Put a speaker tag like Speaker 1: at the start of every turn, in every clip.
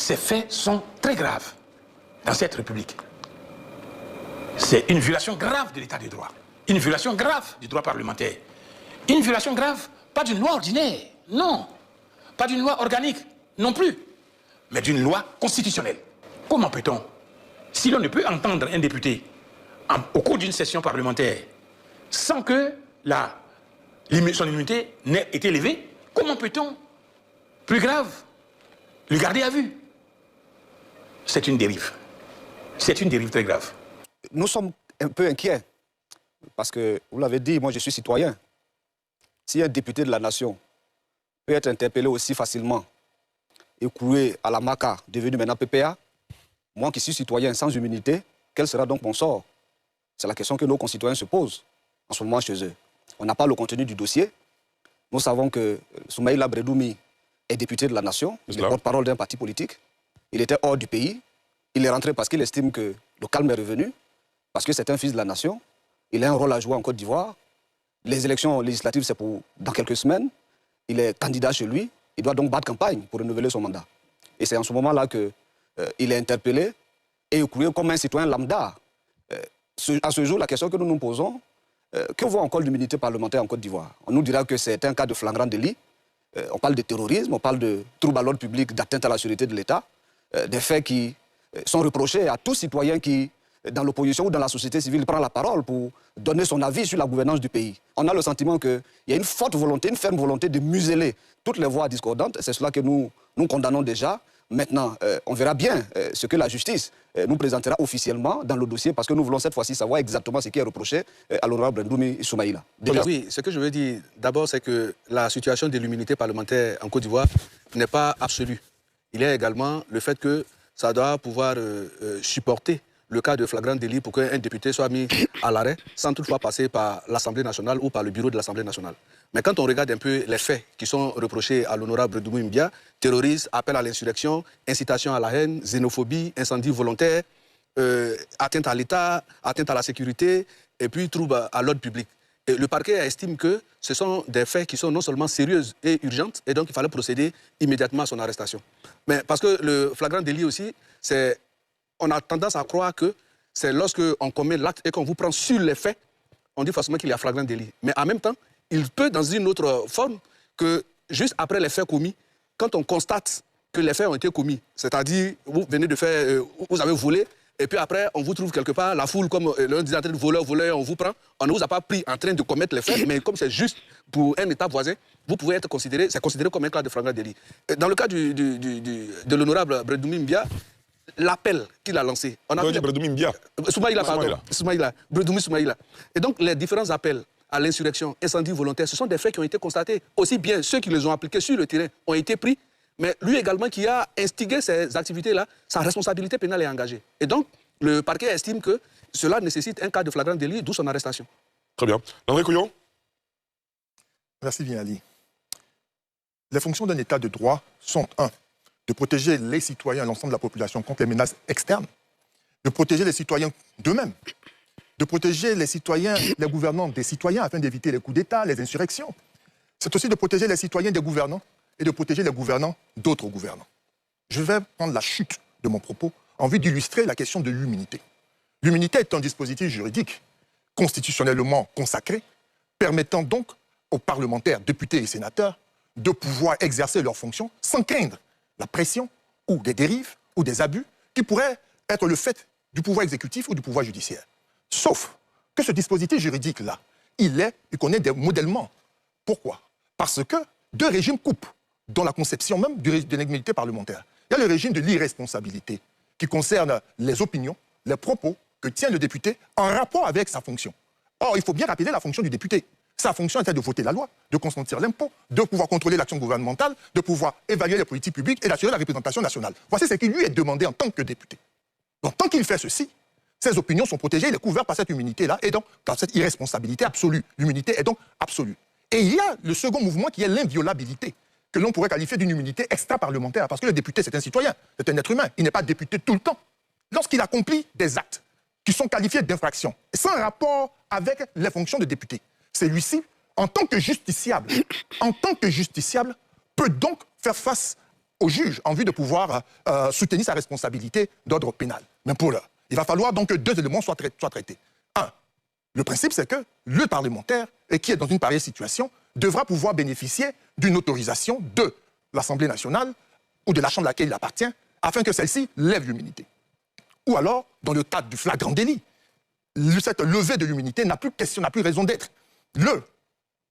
Speaker 1: ces faits sont très graves dans cette République. C'est une violation grave de l'état de droit. Une violation grave du droit parlementaire. Une violation grave, pas d'une loi ordinaire, non. Pas d'une loi organique, non plus. Mais d'une loi constitutionnelle. Comment peut-on, si l'on ne peut entendre un député au cours d'une session parlementaire sans que son immunité n'ait été levée, comment peut-on, plus grave, le garder à vue? C'est une dérive. C'est une dérive très grave.
Speaker 2: Nous sommes un peu inquiets, parce que, vous l'avez dit, moi je suis citoyen. Si un député de la nation peut être interpellé aussi facilement, écroué à la MACA, devenu maintenant PPA, moi qui suis citoyen sans immunité, quel sera donc mon sort? C'est la question que nos concitoyens se posent en ce moment chez eux. On n'a pas le contenu du dossier. Nous savons que Soumaïla Bredoumi est député de la nation, il est porte-parole d'un parti politique. Il était hors du pays. Il est rentré parce qu'il estime que le calme est revenu, parce que c'est un fils de la nation. Il a un rôle à jouer en Côte d'Ivoire. Les élections législatives, c'est pour dans quelques semaines. Il est candidat chez lui. Il doit donc battre campagne pour renouveler son mandat. Et c'est en ce moment-là qu'il est interpellé et écroué comme un citoyen lambda. À ce jour, la question que nous nous posons, que vaut encore l'immunité parlementaire en Côte d'Ivoire? On nous dira que c'est un cas de flagrant délit. On parle de terrorisme, on parle de trouble à l'ordre public, d'atteinte à la sécurité de l'État. Des faits qui sont reprochés à tout citoyen qui, dans l'opposition ou dans la société civile, prend la parole pour donner son avis sur la gouvernance du pays. On a le sentiment qu'il y a une forte volonté, une ferme volonté de museler toutes les voix discordantes. C'est cela que nous condamnons déjà. Maintenant, on verra bien ce que la justice nous présentera officiellement dans le dossier, parce que nous voulons cette fois-ci savoir exactement ce qui est reproché à l'honorable Bredoumi Soumaïla.
Speaker 3: Oui, ce que je veux dire d'abord, c'est que la situation de l'immunité parlementaire en Côte d'Ivoire n'est pas absolue. Il y a également le fait que ça doit pouvoir supporter le cas de flagrant délit pour qu'un député soit mis à l'arrêt sans toutefois passer par l'Assemblée nationale ou par le bureau de l'Assemblée nationale. Mais quand on regarde un peu les faits qui sont reprochés à l'honorable Bredoumi Mbia, terrorisme, appel à l'insurrection, incitation à la haine, xénophobie, incendie volontaire, atteinte à l'État, atteinte à la sécurité et puis trouble à l'ordre public. Et le parquet estime que ce sont des faits qui sont non seulement sérieuses et urgentes, et donc il fallait procéder immédiatement à son arrestation. Mais parce que le flagrant délit aussi, on a tendance à croire que c'est lorsque on commet l'acte et qu'on vous prend sur les faits, on dit forcément qu'il y a flagrant délit. Mais en même temps, il peut, dans une autre forme, que juste après les faits commis, quand on constate que les faits ont été commis, c'est-à-dire vous venez de faire, vous avez volé, et puis après, on vous trouve quelque part, la foule, comme l'un dit en train de voleur, on vous prend, on ne vous a pas pris en train de commettre les faits, mais comme c'est juste pour un État voisin, vous pouvez être considéré, c'est considéré comme un cas de flagrant délit. Dans le cas de l'honorable Bredoumi Mbia, l'appel qu'il a lancé. On a
Speaker 4: Bredoumi Mbia.
Speaker 3: Soumaïla, pardon. Bredoumi Soumaïla. Et donc, les différents appels à l'insurrection, incendie volontaire, ce sont des faits qui ont été constatés. Aussi bien ceux qui les ont appliqués sur le terrain ont été pris, mais lui également qui a instigé ces activités-là, sa responsabilité pénale est engagée. Et donc, le parquet estime que cela nécessite un cas de flagrant délit, d'où son arrestation.
Speaker 4: Très bien. André Couillon.
Speaker 5: Merci bien, Ali. Les fonctions d'un État de droit sont, un, de protéger les citoyens, l'ensemble de la population contre les menaces externes, de protéger les citoyens d'eux-mêmes, de protéger les citoyens, les gouvernants des citoyens afin d'éviter les coups d'État, les insurrections. C'est aussi de protéger les citoyens des gouvernants et de protéger les gouvernants d'autres gouvernants. Je vais prendre la chute de mon propos en vue d'illustrer la question de l'immunité. L'immunité est un dispositif juridique constitutionnellement consacré, permettant donc aux parlementaires, députés et sénateurs de pouvoir exercer leurs fonctions sans craindre la pression ou des dérives ou des abus qui pourraient être le fait du pouvoir exécutif ou du pouvoir judiciaire. Sauf que ce dispositif juridique-là, il connaît des modèlements. Pourquoi? Parce que deux régimes coupent dans la conception même de l'immunité parlementaire. Il y a le régime de l'irresponsabilité qui concerne les opinions, les propos que tient le député en rapport avec sa fonction. Or, il faut bien rappeler la fonction du député. Sa fonction était de voter la loi, de consentir l'impôt, de pouvoir contrôler l'action gouvernementale, de pouvoir évaluer les politiques publiques et d'assurer la représentation nationale. Voici ce qui lui est demandé en tant que député. Donc, tant qu'il fait ceci, ses opinions sont protégées, il est couvert par cette immunité-là, et donc par cette irresponsabilité absolue. L'immunité est donc absolue. Et il y a le second mouvement qui est l'inviolabilité, que l'on pourrait qualifier d'une immunité extra-parlementaire, parce que le député, c'est un citoyen, c'est un être humain, il n'est pas député tout le temps. Lorsqu'il accomplit des actes qui sont qualifiés d'infractions, sans rapport avec les fonctions de député, celui-ci, en tant que justiciable, peut donc faire face au juge en vue de pouvoir soutenir sa responsabilité d'ordre pénal. Mais pour l'heure, il va falloir donc que 2 éléments soient traités. Un, le principe, c'est que le parlementaire qui est dans une pareille situation devra pouvoir bénéficier d'une autorisation de l'Assemblée nationale ou de la chambre à laquelle il appartient, afin que celle-ci lève l'immunité. Ou alors, dans le cadre du flagrant délit, cette levée de l'immunité n'a plus raison d'être. Le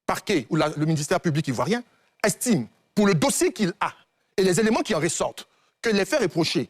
Speaker 5: parquet ou le ministère public ivoirien estime, pour le dossier qu'il a et les éléments qui en ressortent, que les faits reprochés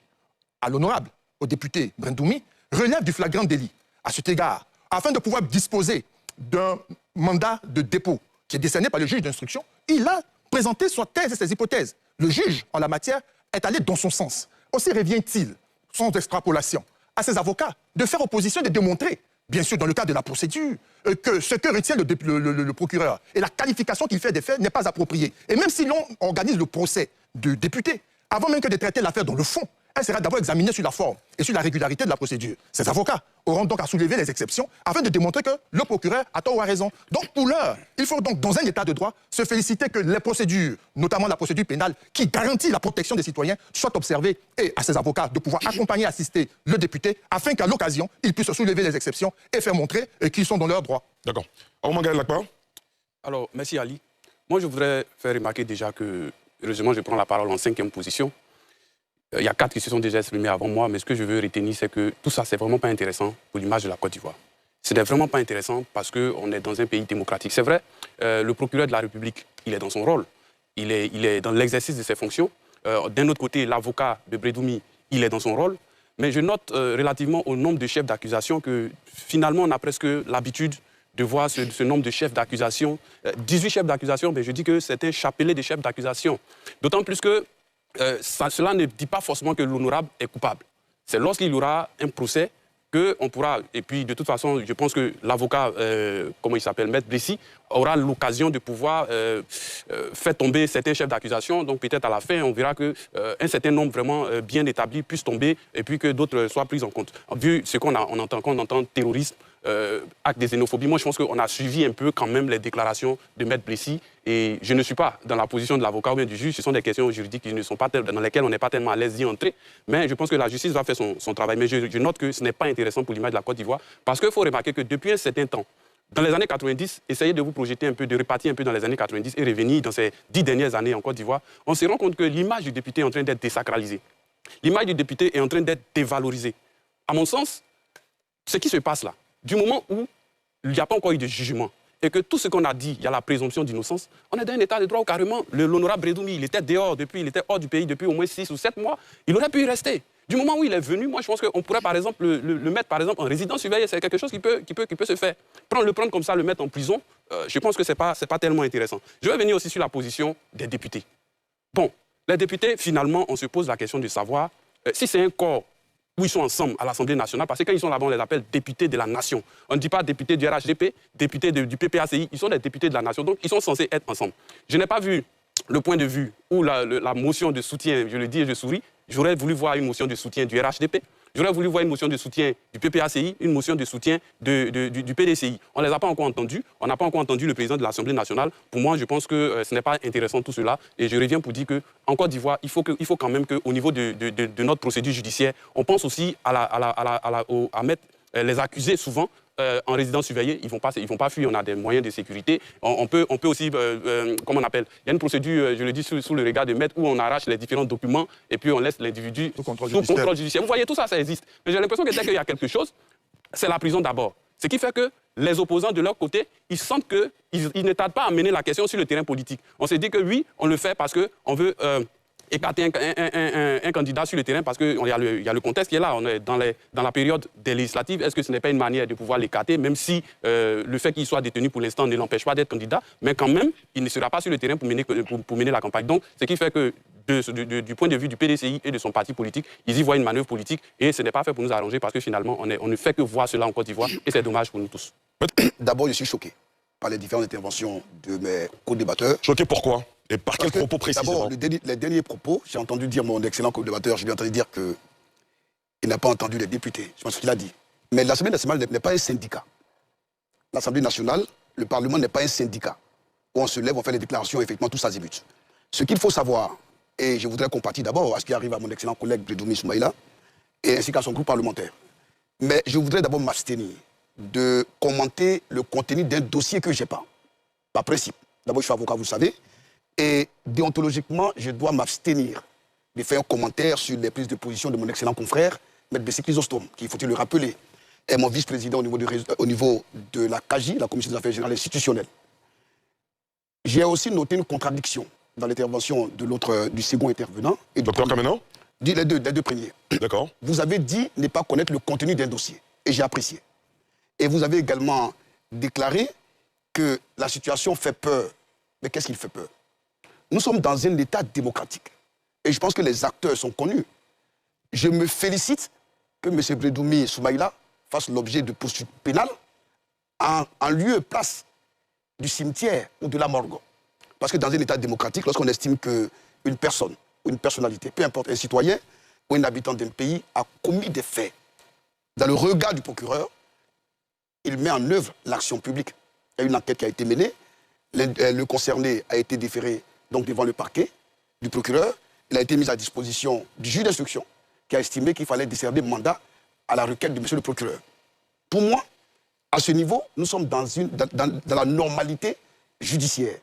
Speaker 5: à l'honorable, au député Brendoumi, relèvent du flagrant délit. À cet égard, afin de pouvoir disposer d'un mandat de dépôt qui est décerné par le juge d'instruction, il a présenté sa thèse et ses hypothèses. Le juge, en la matière, est allé dans son sens. Aussi revient-il, sans extrapolation, à ses avocats de faire opposition et de démontrer, bien sûr dans le cadre de la procédure, que ce que retient le procureur et la qualification qu'il fait des faits n'est pas appropriée. Et même si l'on organise le procès du député, avant même que de traiter l'affaire dans le fond, elle sera d'abord examinée sur la forme et sur la régularité de la procédure. Ces avocats auront donc à soulever les exceptions afin de démontrer que le procureur a tort ou a raison. Donc pour l'heure, il faut donc dans un état de droit se féliciter que les procédures, notamment la procédure pénale qui garantit la protection des citoyens, soient observées et à ces avocats de pouvoir accompagner et assister le député afin qu'à l'occasion, ils puissent soulever les exceptions et faire montrer qu'ils sont dans leurs droits.
Speaker 4: D'accord. Aoumangaël Lakpa.
Speaker 6: Alors, merci Ali. Moi, je voudrais faire remarquer déjà que, heureusement, je prends la parole en 5e position. Il y a 4 qui se sont déjà exprimés avant moi, mais ce que je veux retenir, c'est que tout ça, c'est vraiment pas intéressant pour l'image de la Côte d'Ivoire. Ce n'est vraiment pas intéressant parce qu'on est dans un pays démocratique. C'est vrai, le procureur de la République, il est dans son rôle. Il est dans l'exercice de ses fonctions. D'un autre côté, l'avocat de Brendoumi, il est dans son rôle. Mais je note relativement au nombre de chefs d'accusation que finalement, on a presque l'habitude de voir ce nombre de chefs d'accusation. 18 chefs d'accusation, mais je dis que c'est un chapelet de chefs d'accusation. D'autant plus que cela ne dit pas forcément que l'honorable est coupable. C'est lorsqu'il y aura un procès qu'on pourra, et puis de toute façon, je pense que l'avocat, comment il s'appelle, Maître Blessy, aura l'occasion de pouvoir faire tomber certains chefs d'accusation. Donc peut-être à la fin, on verra qu'un certain nombre vraiment bien établi puisse tomber et puis que d'autres soient pris en compte. Vu ce qu'on entend, quand on entend terrorisme, acte de xénophobie, moi je pense qu'on a suivi un peu quand même les déclarations de Maître Blessy et je ne suis pas dans la position de l'avocat ou bien du juge, ce sont des questions juridiques qui ne sont pas dans lesquelles on n'est pas tellement à l'aise d'y entrer, mais je pense que la justice va faire son travail. Mais je note que ce n'est pas intéressant pour l'image de la Côte d'Ivoire parce qu'il faut remarquer que depuis un certain temps, dans les années 90, essayez de vous projeter un peu, de repartir un peu dans les années 90 et revenir dans ces 10 dernières années en Côte d'Ivoire, on se rend compte que l'image du député est en train d'être désacralisée. L'image du député est en train d'être dévalorisée. À mon sens, ce qui se passe là, du moment où il n'y a pas encore eu de jugement et que tout ce qu'on a dit, il y a la présomption d'innocence, on est dans un état de droit où carrément l'honorable Brendoumi, il était dehors il était hors du pays depuis au moins 6 ou 7 mois, il aurait pu y rester. Du moment où il est venu, moi je pense qu'on pourrait par exemple le mettre par exemple en résidence surveillée, c'est quelque chose qui peut se faire. Le prendre comme ça, le mettre en prison, je pense que c'est pas tellement intéressant. Je vais venir aussi sur la position des députés. Bon, les députés, finalement, on se pose la question de savoir si c'est un corps où ils sont ensemble à l'Assemblée nationale, parce que quand ils sont là-bas, on les appelle députés de la nation. On ne dit pas députés du RHDP, députés du PPACI, ils sont des députés de la nation, donc ils sont censés être ensemble. Je n'ai pas vu le point de vue ou la motion de soutien, je le dis et je souris, j'aurais voulu voir une motion de soutien du RHDP, j'aurais voulu voir une motion de soutien du PPACI, une motion de soutien du PDCI. On ne les a pas encore entendus, on n'a pas encore entendu le président de l'Assemblée nationale. Pour moi, je pense que ce n'est pas intéressant tout cela. Et je reviens pour dire qu'en Côte d'Ivoire, il faut quand même qu'au niveau de notre procédure judiciaire, on pense aussi à mettre les accusés souvent en résidence surveillée, ils vont pas fuir, on a des moyens de sécurité. On peut aussi, comment on appelle, il y a une procédure, je le dis sous le regard de maître, où on arrache les différents documents et puis on laisse l'individu sous contrôle judiciaire. Vous voyez, tout ça, ça existe. Mais j'ai l'impression que dès qu'il y a quelque chose, c'est la prison d'abord. Ce qui fait que les opposants de leur côté, ils sentent qu'ils ne tardent pas à mener la question sur le terrain politique. On s'est dit que oui, on le fait parce qu'on veut écarter un candidat sur le terrain parce qu'il y a le contexte qui est là. On est dans la période des législatives. Est-ce que ce n'est pas une manière de pouvoir l'écarter, même si le fait qu'il soit détenu pour l'instant ne l'empêche pas d'être candidat, mais quand même, il ne sera pas sur le terrain pour mener la campagne. Donc, ce qui fait que du point de vue du PDCI et de son parti politique, ils y voient une manœuvre politique et ce n'est pas fait pour nous arranger parce que finalement, on ne fait que voir cela en Côte d'Ivoire et c'est dommage pour nous tous.
Speaker 7: D'abord, je suis choqué par les différentes interventions de mes co-débatteurs.
Speaker 4: Choqué pourquoi? Et par quels propos précisément?
Speaker 7: D'abord, les derniers propos, j'ai entendu dire mon excellent co-débatteur, j'ai entendu dire qu'il n'a pas entendu les députés. Je pense qu'il a dit. Mais l'Assemblée nationale n'est pas un syndicat. L'Assemblée nationale, le Parlement n'est pas un syndicat où on se lève, on fait les déclarations, effectivement, tout ça zébute. Ce qu'il faut savoir, Et je voudrais compatir d'abord à ce qui arrive à mon excellent collègue Bredoumi Soumaïla, et ainsi qu'à son groupe parlementaire. Mais je voudrais d'abord m'abstenir de commenter le contenu d'un dossier que je n'ai pas. Par principe. D'abord, je suis avocat, vous le savez. Et déontologiquement, je dois m'abstenir de faire un commentaire sur les prises de position de mon excellent confrère, M. Bessie Chrysostome, qui, faut-il le rappeler, est mon vice-président au niveau de la CAGI, la Commission des Affaires Générales Institutionnelles. J'ai aussi noté une contradiction dans l'intervention du second intervenant.
Speaker 4: Docteur Kamena?
Speaker 7: Les deux premiers.
Speaker 4: D'accord.
Speaker 7: Vous avez dit ne pas connaître le contenu d'un dossier. Et j'ai apprécié. Et vous avez également déclaré que la situation fait peur. Mais qu'est-ce qui fait peur? Nous sommes dans un État démocratique. Et je pense que les acteurs sont connus. Je me félicite que M. Bredoumi Soumaïla fasse l'objet de poursuites pénales en lieu et place du cimetière ou de la morgue. Parce que dans un État démocratique, lorsqu'on estime qu'une personne ou une personnalité, peu importe, un citoyen ou un habitant d'un pays a commis des faits, dans le regard du procureur, il met en œuvre l'action publique. Il y a une enquête qui a été menée, le concerné a été déféré donc devant le parquet du procureur, il a été mis à disposition du juge d'instruction qui a estimé qu'il fallait décerner mandat à la requête de M. le procureur. Pour moi, à ce niveau, nous sommes dans la normalité judiciaire.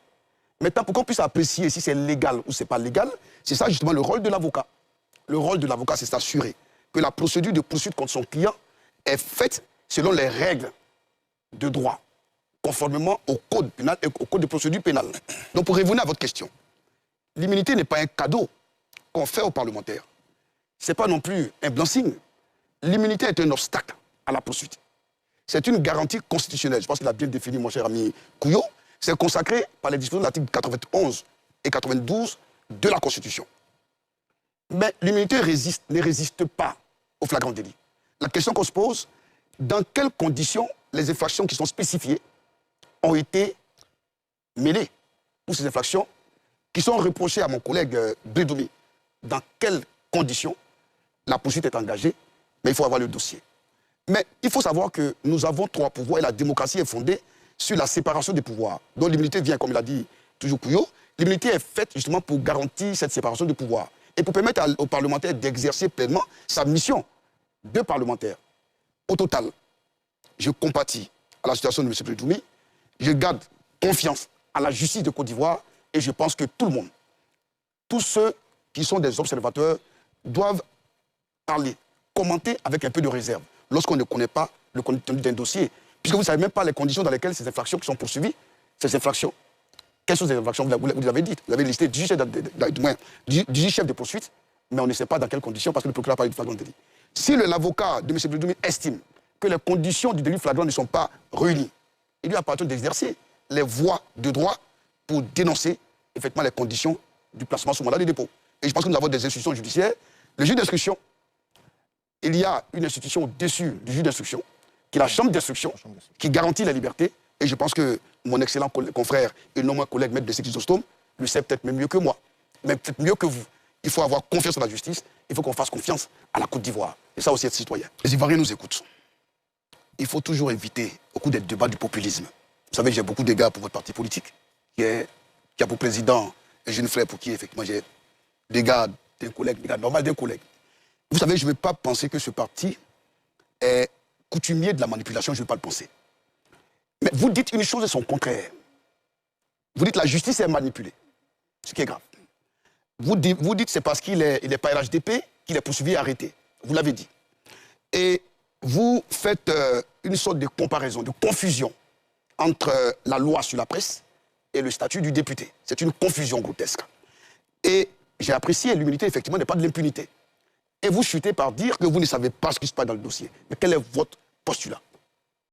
Speaker 7: Maintenant, pour qu'on puisse apprécier si c'est légal ou ce n'est pas légal, c'est ça justement le rôle de l'avocat. Le rôle de l'avocat, c'est s'assurer que la procédure de poursuite contre son client est faite selon les règles de droit, conformément au code pénal et au code de procédure pénale. Donc, pour revenir à votre question, l'immunité n'est pas un cadeau qu'on fait aux parlementaires. Ce n'est pas non plus un blanc-seing. L'immunité est un obstacle à la poursuite. C'est une garantie constitutionnelle. Je pense qu'il a bien défini, mon cher ami Couillot. C'est consacré par les dispositions de l'article 91 et 92 de la Constitution. Mais l'immunité ne résiste pas au flagrant délit. La question qu'on se pose, dans quelles conditions les infractions qui sont spécifiées ont été mêlées pour ces infractions qui sont reprochées à mon collègue Bredoumi? Dans quelles conditions la poursuite est engagée? Mais il faut avoir le dossier. Mais il faut savoir que nous avons trois pouvoirs et la démocratie est fondée sur la séparation des pouvoirs. Donc l'immunité vient, comme il a dit toujours Couillot, l'immunité est faite justement pour garantir cette séparation des pouvoirs et pour permettre aux parlementaires d'exercer pleinement sa mission de parlementaire. Au total, je compatis à la situation de M. Bredoumi, je garde confiance à la justice de Côte d'Ivoire et je pense que tout le monde, tous ceux qui sont des observateurs, doivent parler, commenter avec un peu de réserve lorsqu'on ne connaît pas le contenu d'un dossier. Puisque vous ne savez même pas les conditions dans lesquelles ces infractions qui sont poursuivies, ces infractions, quelles sont ces infractions, vous l'avez dit, vous avez listé 10 chefs de poursuite, mais on ne sait pas dans quelles conditions, parce que le procureur a parlé de flagrant délit. Si l'avocat de M. Bredoumi estime que les conditions du délit flagrant ne sont pas réunies, il lui appartient d'exercer les voies de droit pour dénoncer effectivement les conditions du placement sous mandat de dépôt. Et je pense que nous avons des institutions judiciaires. Le juge d'instruction, il y a une institution au-dessus du juge d'instruction, qui est la chambre d'instruction, qui garantit la liberté. Et je pense que mon excellent confrère et non mon collègue M. Bessie Chrysostome le sait peut-être même mieux que moi, mais peut-être mieux que vous. Il faut avoir confiance en la justice, il faut qu'on fasse confiance à la Côte d'Ivoire. Et ça aussi être citoyen. Les Ivoiriens nous écoutent. Il faut toujours éviter, au cours des débats, du populisme. Vous savez, j'ai beaucoup d'égards pour votre parti politique, qui a pour président un jeune frère pour qui, effectivement, j'ai des gars d'un collègue, des gars normal d'un collègue. Vous savez, je ne vais pas penser que ce parti est coutumier de la manipulation, je ne vais pas le penser. Mais vous dites une chose et son contraire. Vous dites la justice est manipulée, ce qui est grave. Vous dites c'est parce qu'il est pas RHDP qu'il est poursuivi et arrêté. Vous l'avez dit. Et vous faites une sorte de comparaison, de confusion entre la loi sur la presse et le statut du député. C'est une confusion grotesque. Et j'ai apprécié l'immunité, effectivement, n'est pas de l'impunité. Et vous chutez par dire que vous ne savez pas ce qui se passe dans le dossier. Mais quel est votre postulat?